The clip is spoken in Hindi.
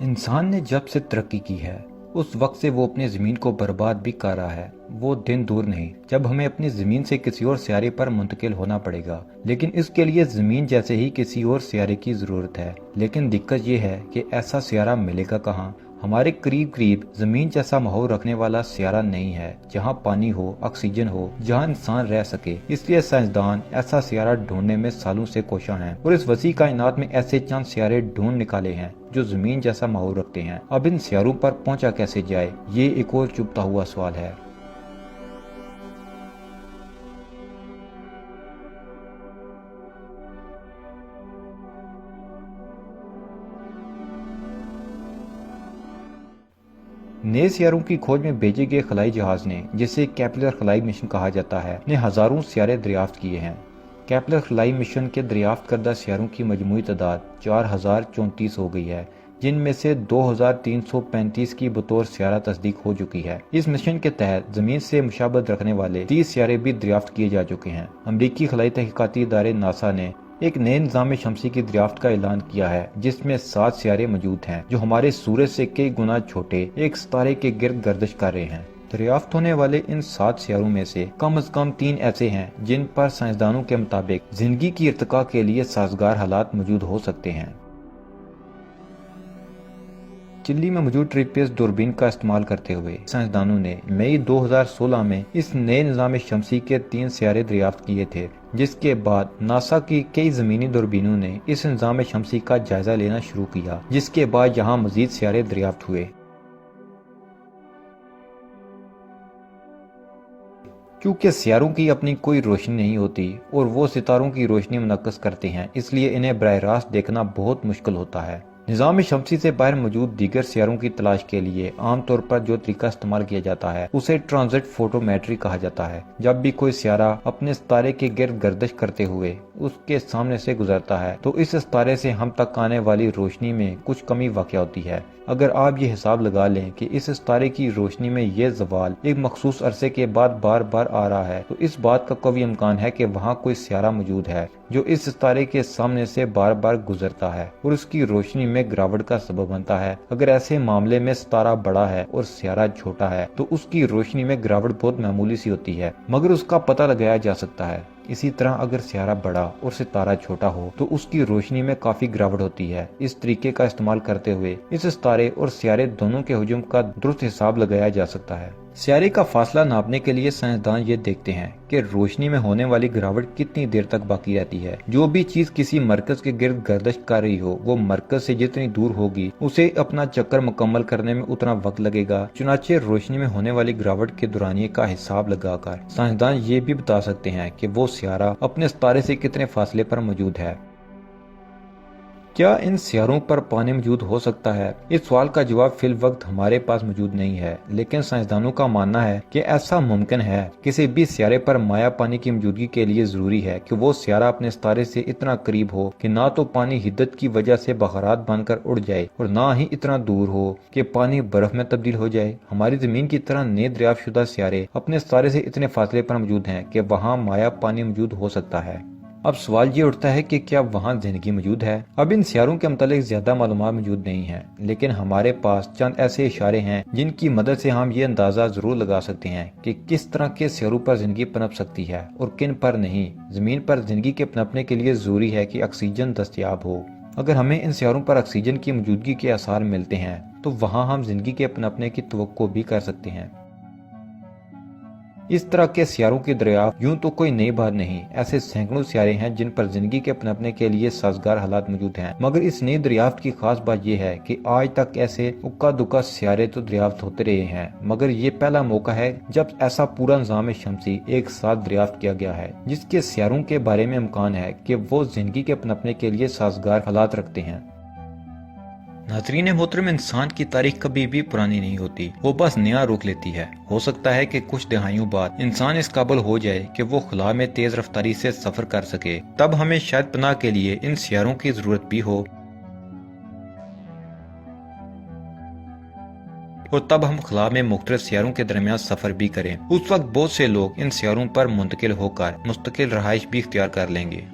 इंसान ने जब से तरक्की की है उस वक्त से वो अपनी जमीन को बर्बाद भी कर रहा है। वो दिन दूर नहीं जब हमें अपनी जमीन से किसी और सियारे पर मुंतकिल होना पड़ेगा, लेकिन इसके लिए जमीन जैसे ही किसी और सियारे की जरूरत है। लेकिन दिक्कत ये है कि ऐसा सियारा मिलेगा कहाँ। हमारे करीब करीब जमीन जैसा माहौल रखने वाला सियारा नहीं है जहाँ पानी हो, ऑक्सीजन हो, जहाँ इंसान रह सके। इसलिए साइंसदान ऐसा सियारा ढूंढने में सालों से कोशा हैं और इस वसी कायनात में ऐसे चंद सियारे ढूंढ निकाले हैं जो जमीन जैसा माहौल रखते हैं। अब इन सियारों पर पहुंचा कैसे जाए, ये एक और चुभता हुआ सवाल है। नए सियारों की खोज में भेजे गए खलाई जहाज ने, जिसे केपलर खलाई मिशन कहा जाता है, ने हजारों सियारे दरियाफ्त किए हैं। केपलर खलाई मिशन के दरियाफ्त करदा सियारों की मजमूई तादाद 4034 हो गई है, जिनमें से 2335 की बतौर सियारा तस्दीक हो चुकी है। इस मिशन के तहत जमीन से मुशाबत रखने वाले 30 सियारे भी दरियाफ्त किए जा चुके हैं। अमरीकी खलाई तहकीकाती इदारे नासा ने एक नए निज़ाम शमसी की दरियाफ्त का ऐलान किया है, जिसमें 7 सियारे मौजूद हैं जो हमारे सूरज से कई गुना छोटे एक सितारे के गिर्द गर्दिश कर रहे हैं। दरियाफ्त होने वाले इन 7 सियारों में से कम 3 ऐसे हैं जिन पर साइंसदानों के मुताबिक जिंदगी की इर्तिका के लिए साजगार हालात मौजूद हो सकते हैं। चिल्ली में मौजूद ट्रिपियस दूरबीन का इस्तेमाल करते हुए साइंसदानों ने मई 2016 में इस नए निज़ाम शमसी के 3 सियारे दरियाफ्त किए थे, जिसके बाद नासा की कई जमीनी दूरबीनों ने इस निज़ाम शमसी का जायजा लेना शुरू किया, जिसके बाद यहाँ मजीद सियारे दरियाफ्त हुए। क्योंकि सियारों की अपनी कोई रोशनी नहीं होती और वो सितारों की रोशनी मुनक्कस करते हैं, इसलिए इन्हें बराह रास्त देखना बहुत मुश्किल होता है। निज़ाम शमसी से बाहर मौजूद दीगर सियारों की तलाश के लिए आमतौर पर जो तरीका इस्तेमाल किया जाता है उसे ट्रांजिट फोटोमेट्री कहा जाता है। जब भी कोई सियारा अपने सितारे के गिर्द गर्दिश करते हुए उसके सामने से गुजरता है तो इस सितारे से हम तक आने वाली रोशनी में कुछ कमी वाक़या होती है। अगर आप ये हिसाब लगा लें कि इस सितारे की रोशनी में ये जवाल एक मखसूस अरसे के बाद बार बार आ रहा है, तो इस बात का कवी इम्कान है कि वहाँ कोई सियारा मौजूद है जो इस सितारे के सामने से बार बार गुजरता है और उसकी रोशनी में गिरावट का सबब बनता है। अगर ऐसे मामले में सितारा बड़ा है और सियारा छोटा है तो उसकी रोशनी में गिरावट बहुत मामूली सी होती है, मगर उसका पता लगाया जा सकता है। इसी तरह अगर सियारा बड़ा और सितारा छोटा हो तो उसकी रोशनी में काफी गिरावट होती है। इस तरीके का इस्तेमाल करते हुए इस सितारे और सियारे दोनों के हुजूम का दुरुस्त हिसाब लगाया जा सकता है। सियारे का फासला नापने के लिए साइंसदान ये देखते हैं कि रोशनी में होने वाली गिरावट कितनी देर तक बाकी रहती है। जो भी चीज किसी मरकज के गिर्द गर्दिश कर रही हो वो मरकज से जितनी दूर होगी उसे अपना चक्कर मुकम्मल करने में उतना वक्त लगेगा। चुनाचे रोशनी में होने वाली गिरावट के दौरानिये का हिसाब लगाकर साइंसदान ये भी बता सकते हैं कि वो सियारा अपने सितारे से कितने फासले पर मौजूद है। क्या इन सियारों पर पानी मौजूद हो सकता है? इस सवाल का जवाब फिल वक्त हमारे पास मौजूद नहीं है, लेकिन साइंसदानों का मानना है कि ऐसा मुमकिन है। किसी भी सियारे पर माया पानी की मौजूदगी के लिए जरूरी है कि वो सियारा अपने सितारे से इतना करीब हो कि ना तो पानी हिद्दत की वजह से बखरात बनकर उड़ जाए और ना ही इतना दूर हो कि पानी बर्फ में तब्दील हो जाए। हमारी जमीन की तरह नए दरियाफ्त शुदा सियारे अपने सितारे से इतने फासले पर मौजूद हैं कि वहाँ माया पानी मौजूद हो सकता है। अब सवाल ये उठता है कि क्या वहाँ जिंदगी मौजूद है? अब इन सियारों के मुतालिक ज्यादा मालूमात मौजूद नहीं है, लेकिन हमारे पास चंद ऐसे इशारे हैं जिनकी मदद से हम ये अंदाजा जरूर लगा सकते हैं कि किस तरह के सियारों पर जिंदगी पनप सकती है और किन पर नहीं। जमीन पर जिंदगी के पनपने के लिए जरूरी है कि ऑक्सीजन दस्तयाब हो। अगर हमें इन सियारों पर ऑक्सीजन की मौजूदगी के आसार मिलते हैं तो वहाँ हम जिंदगी के पनपने की तवक्को भी कर सकते हैं। इस तरह के सियारों की दरियाफ्त यूं तो कोई नई बात नहीं। ऐसे सैकड़ों सियारे हैं जिन पर जिंदगी के पनपने के लिए साजगार हालात मौजूद हैं, मगर इस नई दरियाफ्त की खास बात यह है कि आज तक ऐसे उक्का दुक्का सियारे तो दरियाफ्त होते रहे हैं, मगर ये पहला मौका है जब ऐसा पूरा निज़ाम शमसी एक साथ दरियाफ्त किया गया है जिसके सियारों के बारे में इम्कान है कि वो जिंदगी के पनपने के लिए साजगार हालात रखते हैं। नाज़रीन मोहतरम, इंसान की तारीख कभी भी पुरानी नहीं होती, वो बस नया रुख लेती है। हो सकता है कि कुछ दहाइयों बाद इंसान इस काबिल हो जाए कि वो खुला में तेज रफ्तारी से सफर कर सके, तब हमें शायद पनाह के लिए इन सियारों की जरूरत भी हो और तब हम खुला में मुख्तलिफ सियारों के दरमियान सफर भी करें। उस वक्त बहुत से लोग इन सियारों पर मुंतकिल होकर मुस्तकिल रहाइश भी इख्तियार कर लेंगे।